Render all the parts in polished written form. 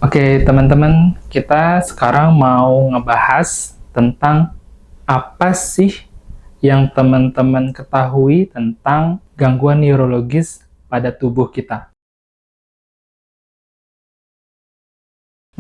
Oke, teman-teman, kita sekarang mau ngebahas tentang apa sih yang teman-teman ketahui tentang gangguan neurologis pada tubuh kita.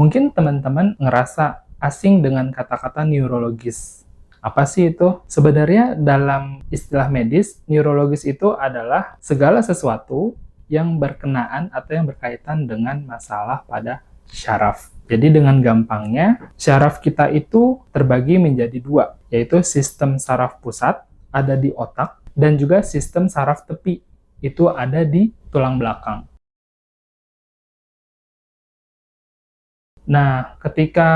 Mungkin teman-teman ngerasa asing dengan kata-kata neurologis. Apa sih itu? Sebenarnya dalam istilah medis, neurologis itu adalah segala sesuatu yang berkenaan atau yang berkaitan dengan masalah pada syaraf. Jadi dengan gampangnya, syaraf kita itu terbagi menjadi dua, yaitu sistem saraf pusat, ada di otak, dan juga sistem saraf tepi, itu ada di tulang belakang. Nah, ketika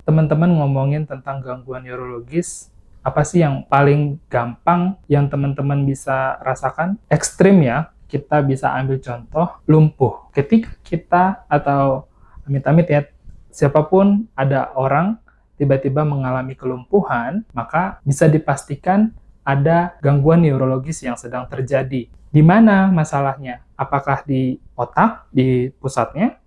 teman-teman ngomongin tentang gangguan neurologis, apa sih yang paling gampang yang teman-teman bisa rasakan? Ekstrim ya, kita bisa ambil contoh lumpuh. Ketika kita atau amit-amit ya, siapapun ada orang tiba-tiba mengalami kelumpuhan, maka bisa dipastikan ada gangguan neurologis yang sedang terjadi. Di mana masalahnya? Apakah di otak, di pusatnya,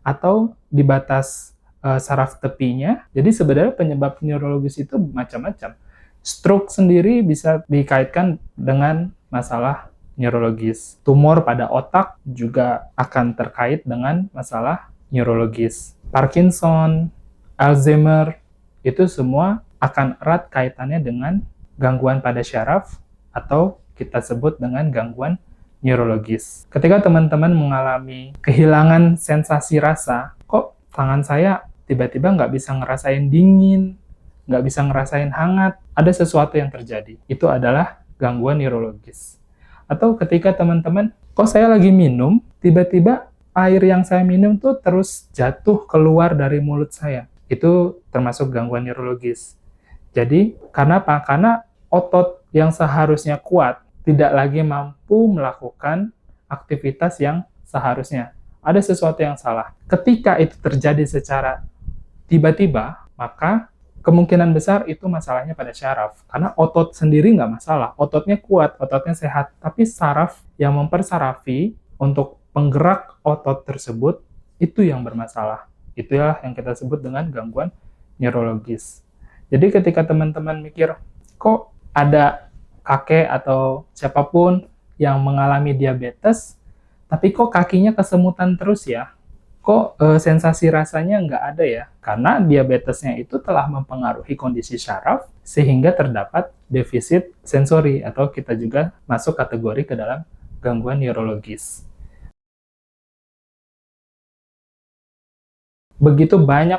atau di batas saraf tepinya? Jadi sebenarnya penyebab neurologis itu macam-macam. Stroke sendiri bisa dikaitkan dengan masalah neurologis. Tumor pada otak juga akan terkait dengan masalah neurologis. Parkinson, Alzheimer, itu semua akan erat kaitannya dengan gangguan pada syaraf atau kita sebut dengan gangguan neurologis. Ketika teman-teman mengalami kehilangan sensasi rasa, kok tangan saya tiba-tiba nggak bisa ngerasain dingin, nggak bisa ngerasain hangat, ada sesuatu yang terjadi. Itu adalah gangguan neurologis. Atau ketika teman-teman, kok saya lagi minum, tiba-tiba air yang saya minum tuh terus jatuh keluar dari mulut saya. Itu termasuk gangguan neurologis. Jadi, karena apa? Karena otot yang seharusnya kuat tidak lagi mampu melakukan aktivitas yang seharusnya. Ada sesuatu yang salah. Ketika itu terjadi secara tiba-tiba, maka kemungkinan besar itu masalahnya pada syaraf. Karena otot sendiri nggak masalah. Ototnya kuat, ototnya sehat. Tapi saraf yang mempersarafi untuk penggerak otot tersebut, itu yang bermasalah. Itulah yang kita sebut dengan gangguan neurologis. Jadi ketika teman-teman mikir, kok ada kakek atau siapapun yang mengalami diabetes, tapi kok kakinya kesemutan terus ya? Kok sensasi rasanya nggak ada ya? Karena diabetesnya itu telah mempengaruhi kondisi syaraf, sehingga terdapat defisit sensori, atau kita juga masuk kategori ke dalam gangguan neurologis. Begitu banyak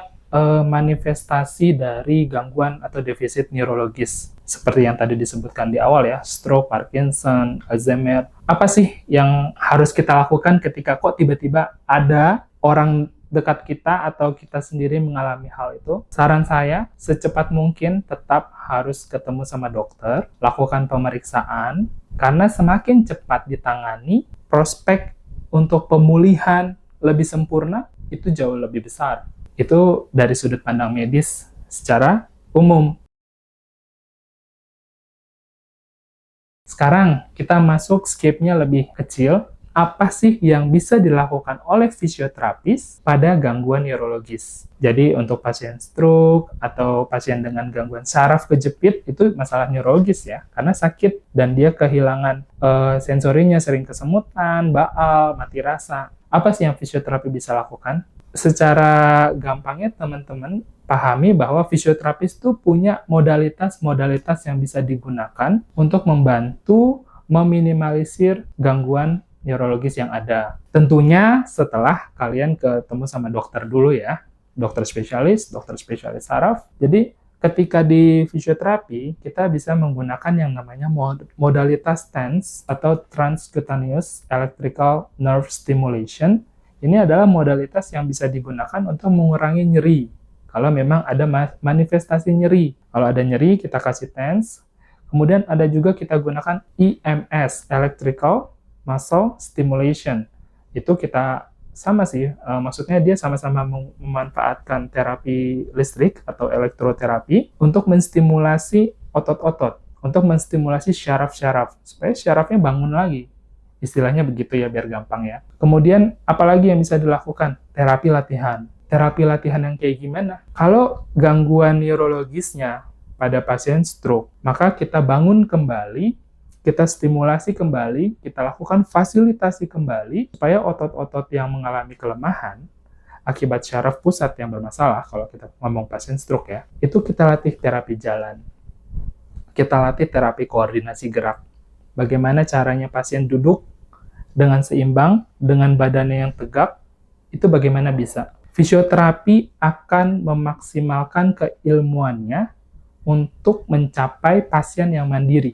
manifestasi dari gangguan atau defisit neurologis. Seperti yang tadi disebutkan di awal ya, stroke, Parkinson, Alzheimer. Apa sih yang harus kita lakukan ketika kok tiba-tiba ada orang dekat kita atau kita sendiri mengalami hal itu? Saran saya, secepat mungkin tetap harus ketemu sama dokter, lakukan pemeriksaan, karena semakin cepat ditangani, prospek untuk pemulihan lebih sempurna itu jauh lebih besar. Itu dari sudut pandang medis secara umum. Sekarang kita masuk scope-nya lebih kecil. Apa sih yang bisa dilakukan oleh fisioterapis pada gangguan neurologis? Jadi untuk pasien stroke atau pasien dengan gangguan saraf kejepit, itu masalah neurologis ya, karena sakit dan dia kehilangan sensorinya, sering kesemutan, baal, mati rasa. Apa sih yang fisioterapi bisa lakukan? Secara gampangnya teman-teman pahami bahwa fisioterapis itu punya modalitas-modalitas yang bisa digunakan untuk membantu meminimalisir gangguan neurologis yang ada. Tentunya setelah kalian ketemu sama dokter dulu ya, dokter spesialis saraf. Jadi ketika di fisioterapi, kita bisa menggunakan yang namanya modalitas TENS atau Transcutaneous Electrical Nerve Stimulation. Ini adalah modalitas yang bisa digunakan untuk mengurangi nyeri. Kalau memang ada manifestasi nyeri. Kalau ada nyeri, kita kasih TENS. Kemudian ada juga kita gunakan EMS, Electrical Muscle Stimulation. Itu kita sama sih, maksudnya dia sama-sama memanfaatkan terapi listrik atau elektroterapi untuk menstimulasi otot-otot, untuk menstimulasi syaraf-syaraf, supaya syarafnya bangun lagi. Istilahnya begitu ya, biar gampang ya. Kemudian, apalagi yang bisa dilakukan? Terapi latihan. terapi latihan yang kayak gimana? Kalau gangguan neurologisnya pada pasien stroke, maka kita bangun kembali, kita stimulasi kembali, kita lakukan fasilitasi kembali, supaya otot-otot yang mengalami kelemahan akibat syaraf pusat yang bermasalah, kalau kita ngomong pasien stroke ya, itu kita latih terapi jalan. Kita latih terapi koordinasi gerak. Bagaimana caranya pasien duduk dengan seimbang, dengan badannya yang tegak, itu bagaimana bisa. Fisioterapi akan memaksimalkan keilmuannya untuk mencapai pasien yang mandiri.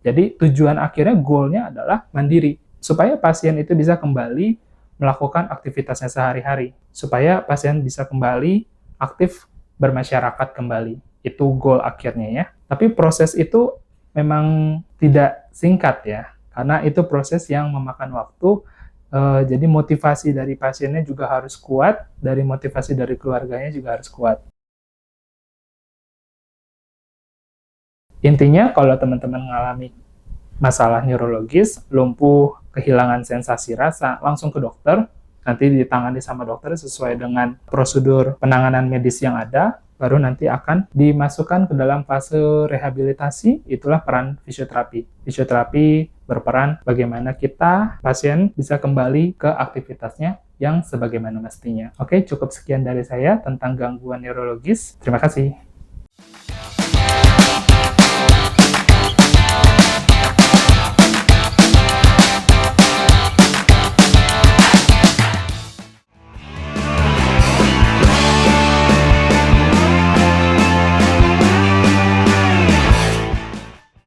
Jadi tujuan akhirnya, goalnya adalah mandiri. Supaya pasien itu bisa kembali melakukan aktivitasnya sehari-hari. Supaya pasien bisa kembali aktif bermasyarakat kembali. Itu goal akhirnya ya. Tapi proses itu memang tidak singkat ya. Karena itu proses yang memakan waktu. Jadi motivasi dari pasiennya juga harus kuat, dari motivasi dari keluarganya juga harus kuat. Intinya, kalau teman-teman mengalami masalah neurologis, lumpuh, kehilangan sensasi rasa, langsung ke dokter, nanti ditangani sama dokter sesuai dengan prosedur penanganan medis yang ada, baru nanti akan dimasukkan ke dalam fase rehabilitasi. Itulah peran fisioterapi. Fisioterapi berperan bagaimana kita, pasien, bisa kembali ke aktivitasnya yang sebagaimana mestinya. Oke, cukup sekian dari saya tentang gangguan neurologis. Terima kasih.